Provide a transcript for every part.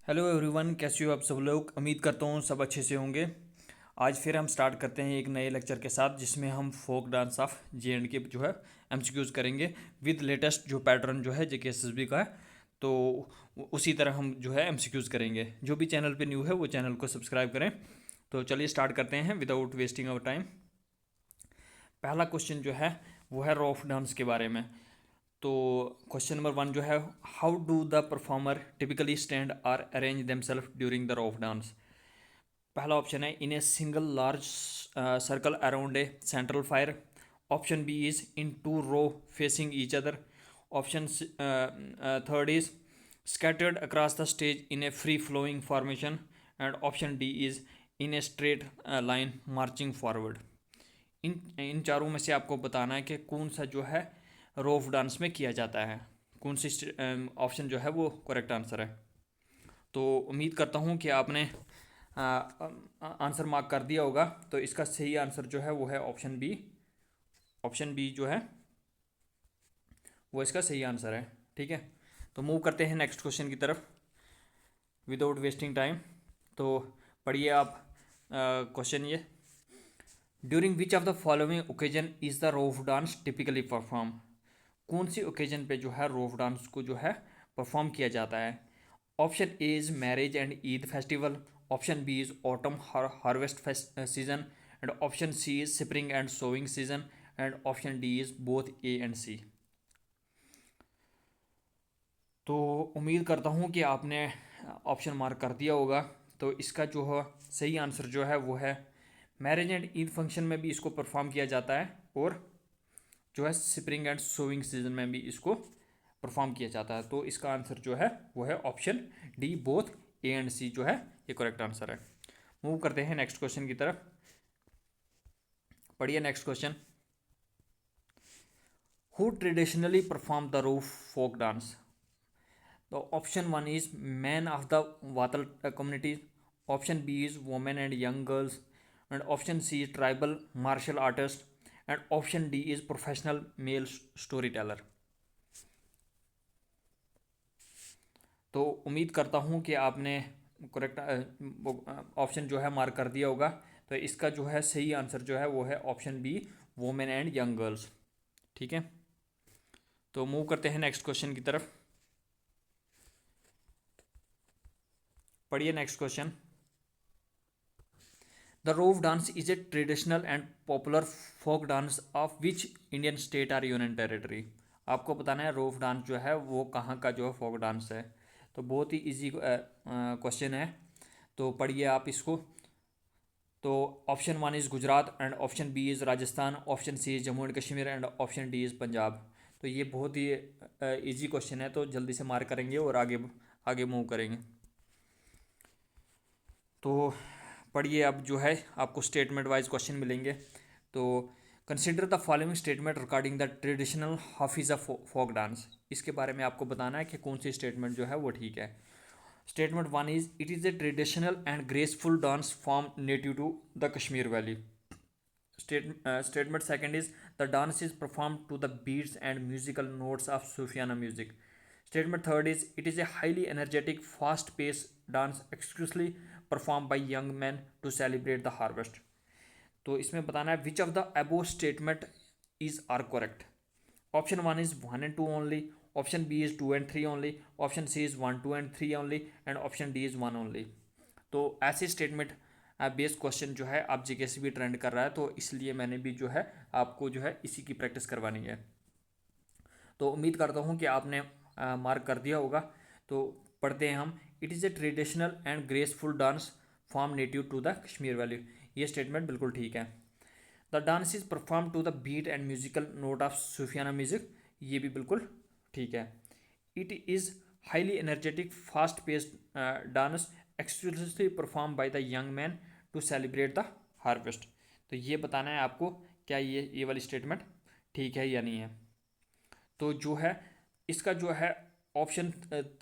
Hello everyone, कैसे हो आप सब लोग। उम्मीद करता हूँ सब अच्छे से होंगे। आज फिर हम स्टार्ट करते हैं एक नए लेक्चर के साथ, जिसमें हम फोक डांस ऑफ जे.एंड.के जो है एमसीक्यूज करेंगे विद लेटेस्ट जो पैटर्न जो है जेके एसएसबी का है। तो उसी तरह हम जो है एमसीक्यूज करेंगे। जो भी चैनल पे न्यू है वो चैनल को सब्सक्राइब करें। तो चलिए स्टार्ट करते हैं विदाउट वेस्टिंग आवर टाइम। पहला क्वेश्चन जो है वो है रॉफ डांस के बारे में। तो क्वेश्चन नंबर 1 जो है, how do the performer typically stand or arrange themselves during the Rouf dance. पहला ऑप्शन है in a single large circle around a central fire. Option B is in two row facing each other. Option third is scattered across the stage in a free flowing formation, and option D is in a straight line marching forward। इन चारों में से आपको बताना है कि कौन सा जो है रोफ डांस में किया जाता है, कौन सी ऑप्शन जो है वो करेक्ट आंसर है। तो उम्मीद करता हूँ कि आपने आंसर मार्क कर दिया होगा। तो इसका सही आंसर जो है वो है ऑप्शन बी। ऑप्शन बी जो है वो इसका सही आंसर है। ठीक है, तो मूव करते हैं नेक्स्ट क्वेश्चन की तरफ विदाउट वेस्टिंग टाइम। तो पढ़िए आप क्वेश्चन ये, during which of the following occasion is the Rouf dance typically perform. कौन सी ओकेजन पे जो है रोफ डांस को जो है परफॉर्म किया जाता है। Option A is marriage and Eid festival. Option B is autumn harvest season. And option C is spring and sowing season. And option D is both A and C. तो उम्मीद करता हूँ कि आपने ऑप्शन मार्क कर दिया होगा। तो इसका जो है सही आंसर जो है वो है मैरिज एंड ईद फंक्शन में भी इसको परफॉर्म किया जाता है, और जो है स्प्रिंग एंड सोइंग सीजन में भी इसको परफॉर्म किया जाता है। तो इसका आंसर जो है वो है option D, both A and C जो है ये करेक्ट आंसर है। मूव करते हैं नेक्स्ट क्वेश्चन की तरफ। पढ़िए next question, who traditionally perform the Rouf folk dance. तो option 1 is man of the Watal community. Option B is women and young girls. And option C is tribal martial artist. And option D is professional male storyteller. तो उम्मीद करता हूँ कि आपने correct option जो है mark कर दिया होगा। तो इसका जो है सही आंसर जो है वो है option B, women and young girls. ठीक है, तो मूव करते हैं नेक्स्ट क्वेश्चन की तरफ। पढ़िए next question, the Rouf dance is a traditional and popular folk dance of which Indian state or union territory. आपको बताना है रोफ डांस जो है वो कहाँ का जो है फोक डांस है। तो बहुत ही इजी क्वेश्चन है, तो पढ़िए आप इसको। तो option 1 is Gujarat. And option B is Rajasthan. Option C is Jammu and Kashmir. And option D is Punjab. तो ये बहुत ही इजी क्वेश्चन है, तो जल्दी से मार्क करेंगे और आगे आगे मूव करेंगे। तो पढ़िए, अब जो है आपको स्टेटमेंट वाइज क्वेश्चन मिलेंगे। तो consider the following statement regarding the traditional हाफिज़ फोक डांस। इसके बारे में आपको बताना है कि कौन सी स्टेटमेंट जो है वो ठीक है। Statement 1 is it is a traditional and graceful dance form native to the Kashmir valley. Statement second is the dance is performed to the beats and musical notes of Sufiana music. Statement third is it is a highly energetic, fast-paced dance exclusively performed by young men to celebrate the harvest. तो इसमें बताना है which of the above statement is are correct. Option 1 is 1 and 2 only. Option B is 2 and 3 only. Option C is 1, 2 and 3 only. And option D is 1 only. तो ऐसे statement based question जो है आप GK से भी trend कर रहा है, तो इसलिए मैंने भी जो है आपको जो है इसी की प्रैक्टिस करवानी है। तो उम्मीद करता हूँ कि आपने मार्क कर दिया होगा। तो पढ़ते हैं हम, it is a traditional and graceful dance form native to the Kashmir valley. ये स्टेटमेंट बिल्कुल ठीक है। The dance is perform to the beat and musical note of Sufiana music. ये भी बिल्कुल ठीक है। It is highly energetic fast paced dance exclusively perform by the young man to celebrate the harvest. तो ये बताना है आपको क्या ये वाली स्टेटमेंट ठीक है या नहीं है। तो जो है इसका जो है ऑप्शन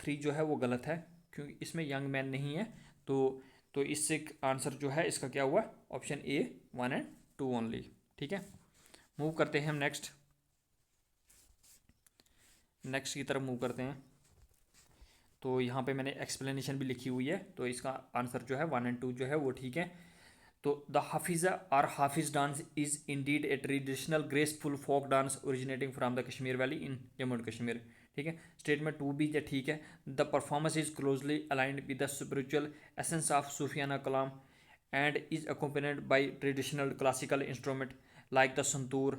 3 जो है वो गलत है, क्योंकि इसमें यंग मैन नहीं है। तो इससे आंसर जो है इसका क्या हुआ, ऑप्शन ए 1 एंड 2 ओनली। ठीक है, मूव करते हैं हम नेक्स्ट की तरफ मूव करते हैं। तो यहाँ पे मैंने एक्सप्लेनेशन भी लिखी हुई है, तो इसका आंसर जो है 1 एंड 2 जो है वो ठीक है। तो द हाफिज़ा और Hafiz dance is indeed a traditional graceful folk dance originating from the Kashmir valley in Jammu and Kashmir. ठीक है, स्टेटमेंट 2 भी ठीक है। The performance is closely aligned with the spiritual essence of Sufiana kalam and is accompanied by traditional classical instrument like the santoor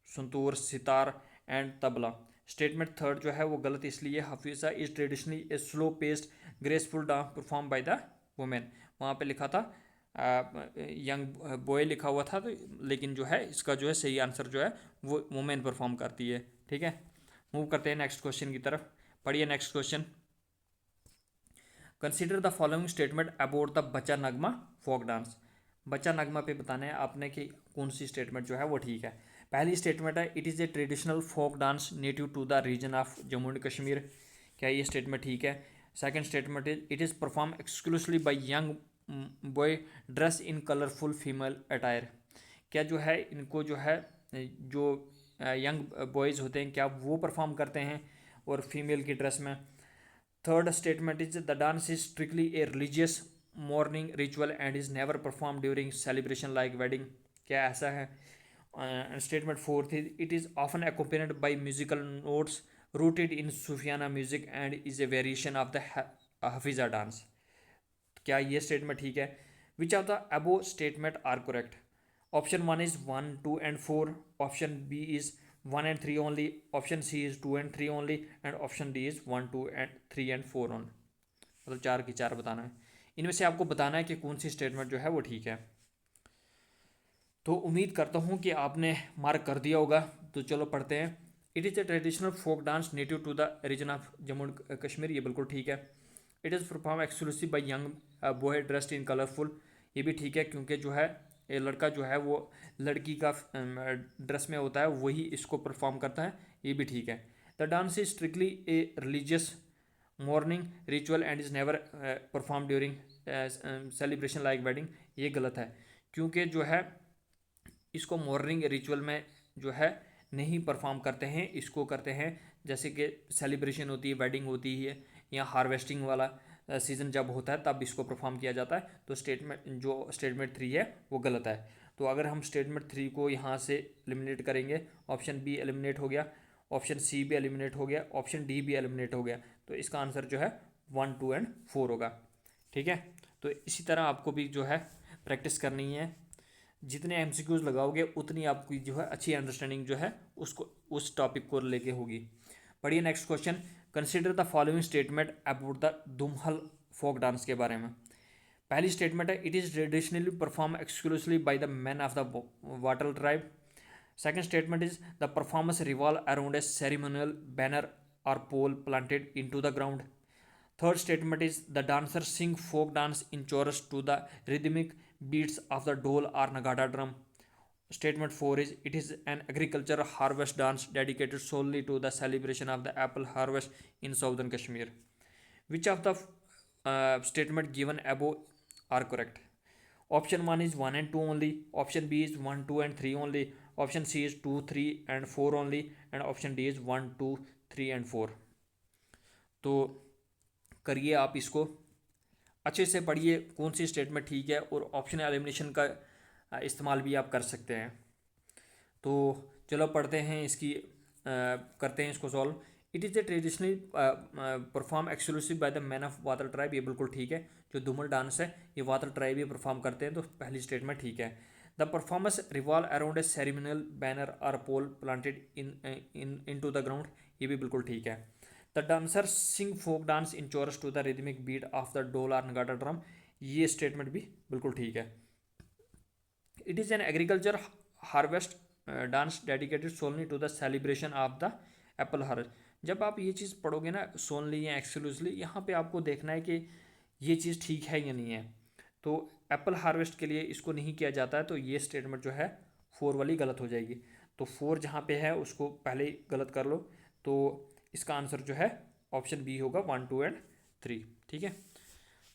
santoor sitar and tabla. Statement third जो है वो गलत इसलिए, Hafiza is traditionally a slow paced graceful dance perform by the women. वहाँ पे लिखा था young boy लिखा हुआ था, तो लेकिन जो है इसका जो है सही आंसर जो है वो वुमेन परफॉर्म करती है। ठीक है, मूव करते हैं नेक्स्ट क्वेश्चन की तरफ। पढ़िए next question. Consider the following statement about the बच्चा नगमा फोक डांस। बच्चा नगमा पे बताना है आपने कि कौन सी स्टेटमेंट जो है वो ठीक है। पहली स्टेटमेंट है it is a traditional folk dance native to the region of Jammu and Kashmir. क्या ये स्टेटमेंट ठीक है? Second statement is it is perform exclusively by young boy dress in colourful female attire. क्या जो है इनको जो है जो यंग बॉयज़ होते हैं क्या वो परफॉर्म करते हैं और फीमेल की ड्रेस में। Third statement is the dance is strictly a religious morning ritual and is never perform during celebration like wedding. क्या ऐसा है? Statement fourth is it is often accompanied by musical notes rooted in Sufiana music and is a variation of the Hafiza dance। क्या ये statement ठीक है? Which of the above statement are correct? Option 1 is 1 2 and 4, option B is 1 and 3 only, option C is 2 and 3 only and option D is 1 2 and 3 and 4 on। मतलब 4 की 4 बताना है। इनमें से आपको बताना है कि कौन सी स्टेटमेंट जो है वो ठीक है। तो उम्मीद करता हूँ कि आपने मार्क कर दिया होगा। तो चलो पढ़ते हैं। It is a traditional folk dance native to the region of Jammu and Kashmir, ये बिल्कुल ठीक है। It is perform exclusive by young boy dressed in colourful, ये भी ठीक है क्योंकि जो है ये लड़का जो है वो लड़की का ड्रेस में होता है वही इसको परफॉर्म करता है, ये भी ठीक है। The dance is strictly a religious morning ritual and is never perform during celebration like wedding, ये गलत है क्योंकि जो है इसको मॉर्निंग रिचुअल में जो है नहीं परफॉर्म करते हैं, इसको करते हैं जैसे कि सेलिब्रेशन होती है, वेडिंग होती है या हार्वेस्टिंग वाला सीज़न जब होता है तब इसको परफॉर्म किया जाता है। तो स्टेटमेंट 3 है वो गलत है। तो अगर हम स्टेटमेंट 3 को यहाँ से एलिमिनेट करेंगे, ऑप्शन बी एलिमिनेट हो गया, ऑप्शन सी भी एलिमिनेट हो गया, ऑप्शन डी भी एलिमिनेट हो गया, तो इसका आंसर जो है 1 2 एंड 4 होगा। ठीक है, तो इसी तरह आपको भी जो है प्रैक्टिस करनी है। जितने एमसीक्यूज लगाओगे उतनी आपकी जो है अच्छी अंडरस्टैंडिंग जो है उसको उस टॉपिक को लेके होगी। पढ़िए next question. Consider the following statement about the Dumhal folk dance के बारे में। पहली स्टेटमेंट है it is traditionally perform exclusively by the man of the Watal tribe. Second statement is the performance revolve around a ceremonial banner और pole planted into the ground. Third statement is the dancers sing folk dance in chorus to the rhythmic beats of the dole or nagada drum. Statement 4 is it is an agricultural harvest dance dedicated solely to the celebration of the apple harvest in southern Kashmir. Which of the statement given above are correct? Option 1 is 1 and 2 only, option B is 1 2 and 3 only, option C is 2 3 and 4 only, and option D is 1 2 3 and 4। तो करिए आप इसको अच्छे से पढ़िए कौन सी statement ठीक है, और ऑप्शन एलिमिनेशन का इस्तेमाल भी आप कर सकते हैं। तो चलो पढ़ते हैं इसकी करते हैं इसको solve. It is a traditionally perform exclusive by the man of Watal tribe, ये बिल्कुल ठीक है। जो धूमल डांस है ये वातर ट्राइब ही परफॉर्म करते हैं, तो पहली स्टेटमेंट ठीक है। The performance revolve around a ceremonial banner और pole planted in to the ground, ये भी बिल्कुल ठीक है। The dancer sing folk dance in chorus to the rhythmic beat of the dhol और नगाड़ा ड्रम, ये स्टेटमेंट भी बिल्कुल ठीक है। It is an agriculture harvest dance dedicated solely to the celebration of the apple harvest. जब आप ये चीज़ पढ़ोगे ना सोनली या एक्सक्लूसिवली, यहाँ पे आपको देखना है कि ये चीज़ ठीक है या नहीं है। तो एप्पल हार्वेस्ट के लिए इसको नहीं किया जाता है, तो ये स्टेटमेंट जो है 4 वाली गलत हो जाएगी। तो 4 जहाँ पे है उसको पहले ही गलत कर लो, तो इसका आंसर जो है ऑप्शन बी होगा 1 2 एंड 3। ठीक है,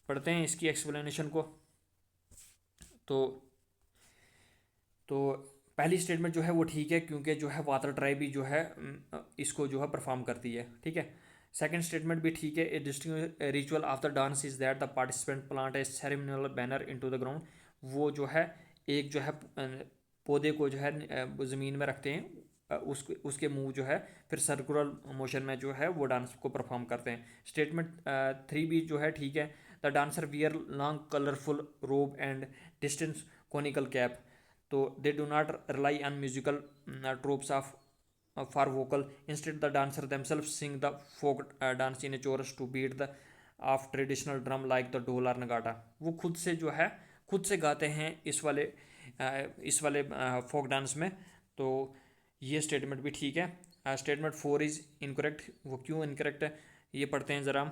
पढ़ते हैं इसकी एक्सप्लेनेशन को। तो पहली स्टेटमेंट जो है वो ठीक है क्योंकि जो है वाटर ट्राइब भी जो है इसको जो है परफॉर्म करती है। ठीक है, सेकंड स्टेटमेंट भी ठीक है। A distinct ritual of the dance is that the participant plant a ceremonial banner into the ground. वो जो है एक जो है पौधे को जो है ज़मीन में रखते हैं, उसके मुंह जो है फिर सर्कुलर मोशन में जो है वो डांस को परफॉर्म करते हैं। स्टेटमेंट 3 भी जो है ठीक है। The dancer wear long colourful robe and distinctive conical cap. तो they do not rely on musical tropes of for vocal. Instead, the dancer themselves sing the folk dance in a chorus to beat the of traditional drum like the ढोल और नगाड़ा। वो खुद से जो है खुद से गाते हैं इस वाले फोक डांस में। तो ये स्टेटमेंट भी ठीक है। Statement 4 is incorrect. वो क्यों इनकरेक्ट है ये पढ़ते हैं ज़रा।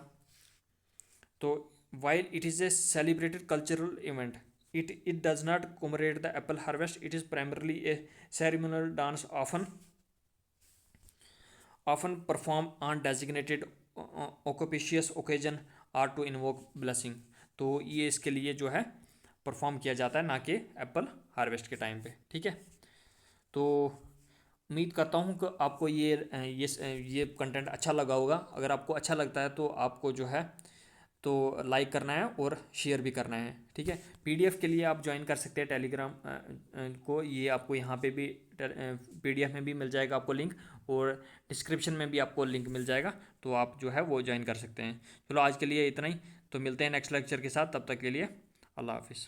तो while it is a celebrated cultural event, it does not commemorate the apple harvest. It is primarily a ceremonial dance often performed on designated auspicious occasion or to invoke blessing। तो ये इसके लिए जो है परफॉर्म किया जाता है, ना कि एप्पल हार्वेस्ट के टाइम पे। ठीक है, तो उम्मीद करता हूँ कि आपको ये कंटेंट अच्छा लगा होगा। अगर आपको अच्छा लगता है तो आपको जो है तो लाइक करना है और शेयर भी करना है। ठीक है, पीडीएफ के लिए आप ज्वाइन कर सकते हैं टेलीग्राम को। ये आपको यहाँ पे भी पीडीएफ में भी मिल जाएगा आपको लिंक, और डिस्क्रिप्शन में भी आपको लिंक मिल जाएगा, तो आप जो है वो ज्वाइन कर सकते हैं। चलो आज के लिए इतना ही, तो मिलते हैं नेक्स्ट लेक्चर के साथ। तब तक के लिए अल्लाह हाफिज़।